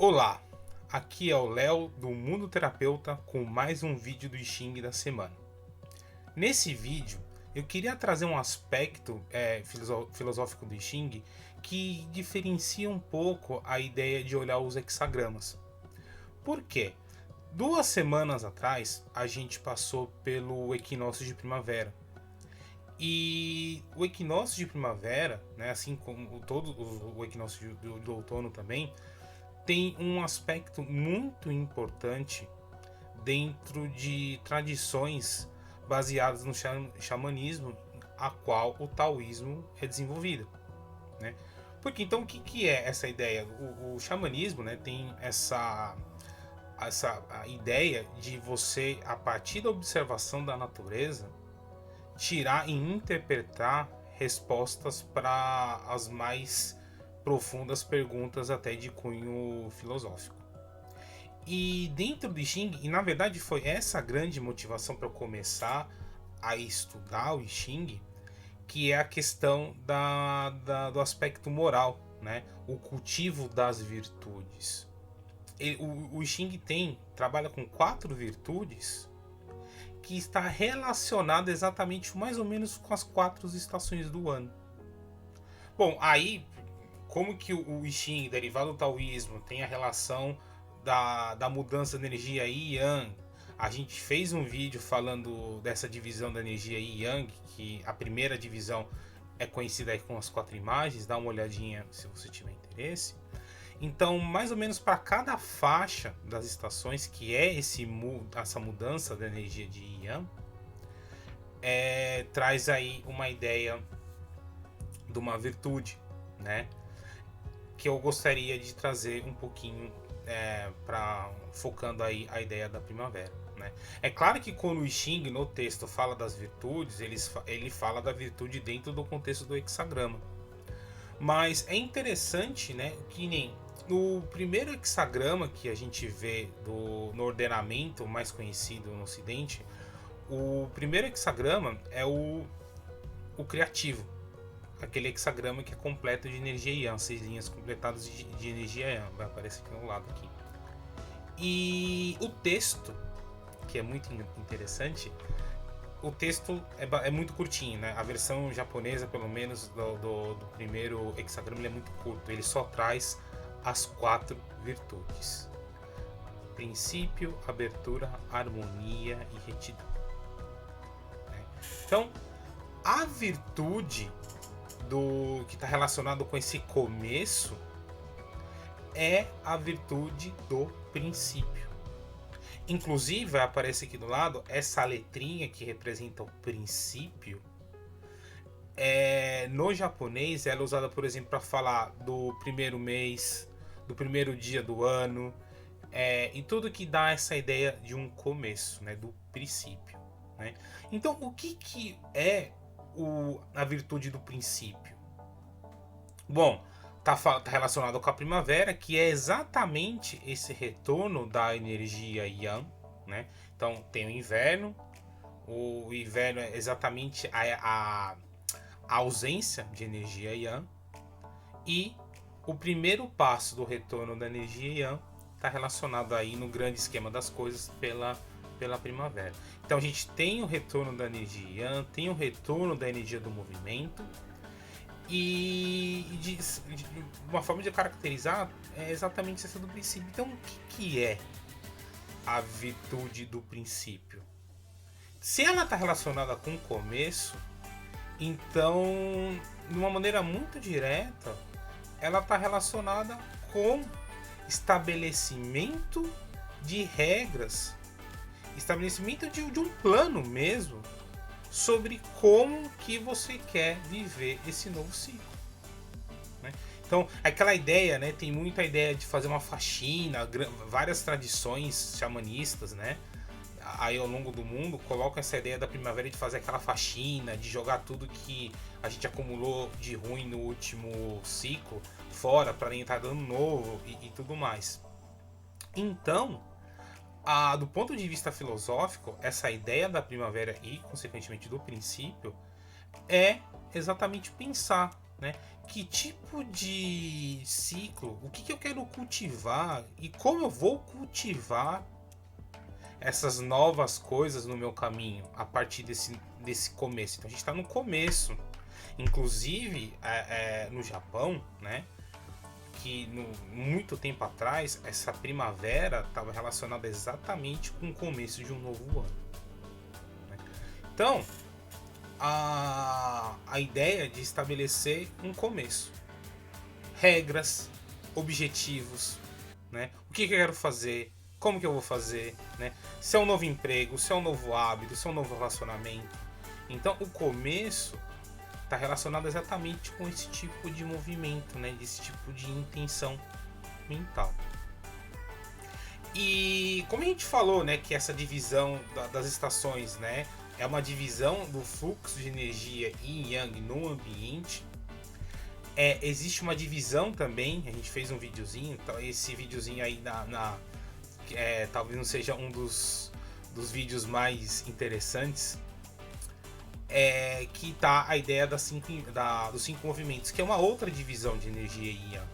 Olá, aqui é o Léo do Mundo Terapeuta com mais um vídeo do I Ching da semana. Nesse vídeo eu queria trazer um aspecto filosófico do I Ching que diferencia um pouco a ideia de olhar os hexagramas. Por quê? 2 semanas atrás a gente passou pelo equinócio de primavera. E o equinócio de primavera, né, assim como todo o equinócio do outono também, tem um aspecto muito importante dentro de tradições baseadas no xamanismo, a qual o taoísmo é desenvolvido, né? Porque então o que é essa ideia? O xamanismo, né, tem essa a ideia de você, a partir da observação da natureza, tirar e interpretar respostas para as mais profundas perguntas até de cunho filosófico. E dentro do I Ching, e na verdade foi essa a grande motivação para eu começar a estudar o I Ching, que é a questão do aspecto moral, né? O cultivo das virtudes. O I Ching trabalha com 4 virtudes que está relacionada exatamente mais ou menos com as 4 estações do ano. Bom, aí como que o I Ching, derivado do taoísmo, tem a relação da mudança da energia Yin e Yang. A gente fez um vídeo falando dessa divisão da energia Yin e Yang, que a primeira divisão é conhecida aí com as 4 imagens, dá uma olhadinha se você tiver interesse. Então, mais ou menos para cada faixa das estações, que é essa mudança da energia de Yin e Yang, traz aí uma ideia de uma virtude, né? Que eu gostaria de trazer um pouquinho focando aí a ideia da primavera, né? É claro que quando o I Ching no texto fala das virtudes, ele fala da virtude dentro do contexto do hexagrama. Mas é interessante, né, que nem no primeiro hexagrama que a gente vê no ordenamento mais conhecido no ocidente, o primeiro hexagrama é o criativo. Aquele hexagrama que é completo de energia Yang, 6 linhas completadas de energia Yang, vai aparecer aqui no lado aqui. E o texto, que é muito interessante, o texto é muito curtinho, né? A versão japonesa, pelo menos do primeiro hexagrama, ele é muito curto. Ele só traz as 4 virtudes: princípio, abertura, harmonia e retidão. Então, a virtude que está relacionado com esse começo é a virtude do princípio. Inclusive, aparece aqui do lado essa letrinha que representa o princípio. No japonês, ela é usada, por exemplo, para falar do primeiro mês, do primeiro dia do ano, e tudo que dá essa ideia de um começo, né, do princípio, né? Então, o que é a virtude do princípio? Bom, tá relacionado com a primavera, que é exatamente esse retorno da energia Yang, né? Então tem o inverno é exatamente a ausência de energia Yang, e o primeiro passo do retorno da energia Yang está relacionado aí no grande esquema das coisas pela primavera. Então a gente tem o retorno da energia Yang, tem o retorno da energia do movimento, e de uma forma de caracterizar é exatamente essa do princípio. Então o que é a virtude do princípio? Se ela está relacionada com o começo, então de uma maneira muito direta ela está relacionada com estabelecimento de regras, estabelecimento de um plano mesmo sobre como que você quer viver esse novo ciclo, né? Então, aquela ideia, né, tem muita ideia de fazer uma faxina, várias tradições xamanistas, né, aí ao longo do mundo colocam essa ideia da primavera de fazer aquela faxina, de jogar tudo que a gente acumulou de ruim no último ciclo fora para entrar dando novo e tudo mais. Então, do ponto de vista filosófico, essa ideia da primavera e, consequentemente, do princípio é exatamente pensar né? Que tipo de ciclo, o que eu quero cultivar e como eu vou cultivar essas novas coisas no meu caminho a partir desse começo. Então a gente está no começo. Inclusive no Japão, né? Que muito tempo atrás essa primavera estava relacionada exatamente com o começo de um novo ano. Né? Então a ideia de estabelecer um começo, regras, objetivos, né? O que eu quero fazer, como que eu vou fazer, né? Se é um novo emprego, se é um novo hábito, se é um novo relacionamento. Então o começo está relacionado exatamente com esse tipo de movimento, né? Desse tipo de intenção mental. E como a gente falou, né, que essa divisão das estações, né, é uma divisão do fluxo de energia yin e yang no ambiente. Existe uma divisão também, a gente fez um videozinho, esse videozinho aí talvez não seja um dos vídeos mais interessantes, que tá a ideia dos 5 movimentos, que é uma outra divisão de energia yin yang.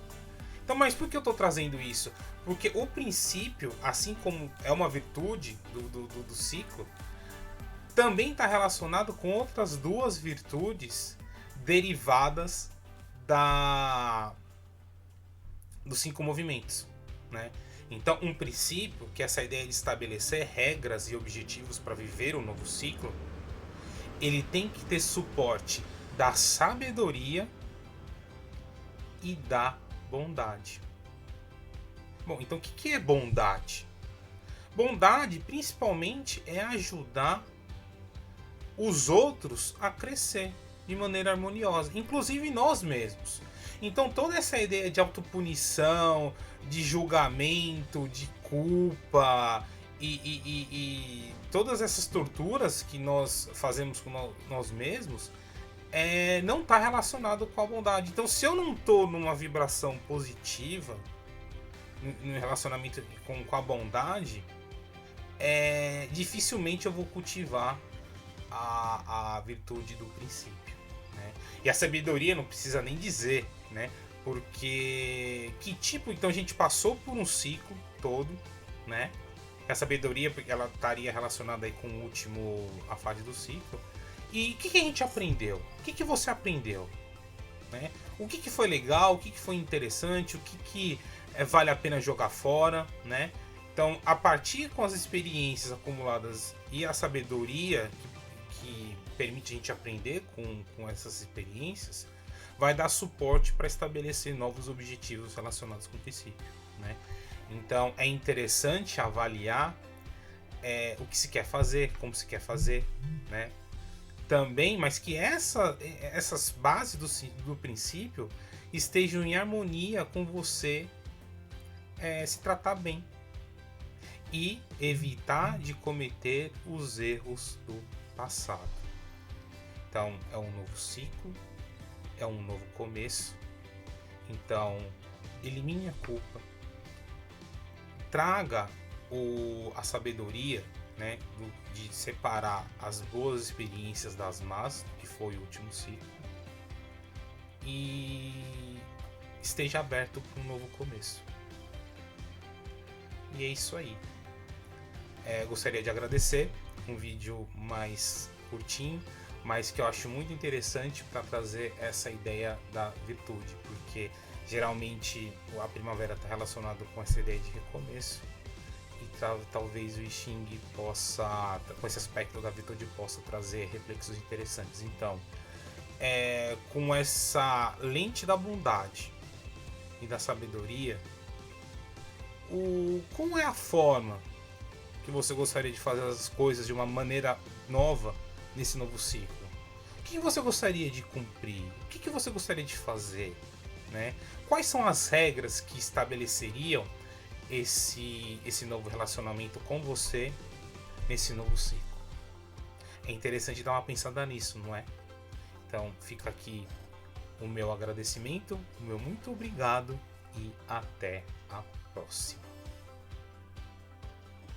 Então, mas por que eu estou trazendo isso? Porque o princípio, assim como é uma virtude do ciclo, também está relacionado com outras 2 virtudes derivadas dos 5 movimentos, né? Então, um princípio, que é essa ideia de estabelecer regras e objetivos para viver um novo ciclo, ele tem que ter suporte da sabedoria e da bondade. Bom, então o que é bondade? Bondade, principalmente, é ajudar os outros a crescer de maneira harmoniosa, inclusive nós mesmos. Então toda essa ideia de autopunição, de julgamento, de culpa e todas essas torturas que nós fazemos com nós mesmos não está relacionado com a bondade. Então se eu não estou numa vibração positiva no relacionamento com a bondade, dificilmente eu vou cultivar a virtude do princípio, né? E a sabedoria não precisa nem dizer, né? Porque então a gente passou por um ciclo todo, né? A sabedoria, ela estaria relacionada aí com a fase do ciclo. E o que a gente aprendeu? O que você aprendeu, né? O que foi legal, o que foi interessante, o que vale a pena jogar fora, né? Então, a partir com as experiências acumuladas e a sabedoria que permite a gente aprender com essas experiências, vai dar suporte para estabelecer novos objetivos relacionados com o princípio, né? Então, é interessante avaliar o que se quer fazer, como se quer fazer, né? Também, mas que essas bases do princípio estejam em harmonia com você se tratar bem e evitar de cometer os erros do passado. Então, é um novo ciclo, é um novo começo. Então, elimine a culpa, traga a sabedoria, né, de separar as boas experiências das más, que foi o último ciclo, e esteja aberto para um novo começo. E é isso aí. Gostaria de agradecer, um vídeo mais curtinho, mas que eu acho muito interessante para trazer essa ideia da virtude, porque geralmente a primavera está relacionada com essa ideia de recomeço, e talvez o I Ching possa, com esse aspecto da virtude, possa trazer reflexos interessantes. Então, com essa lente da bondade e da sabedoria, como é a forma que você gostaria de fazer as coisas de uma maneira nova nesse novo ciclo? O que você gostaria de cumprir? O que você gostaria de fazer, né? Quais são as regras que estabeleceriam esse novo relacionamento com você nesse novo ciclo? É interessante dar uma pensada nisso, não é? Então fica aqui o meu agradecimento, o meu muito obrigado e até a próxima.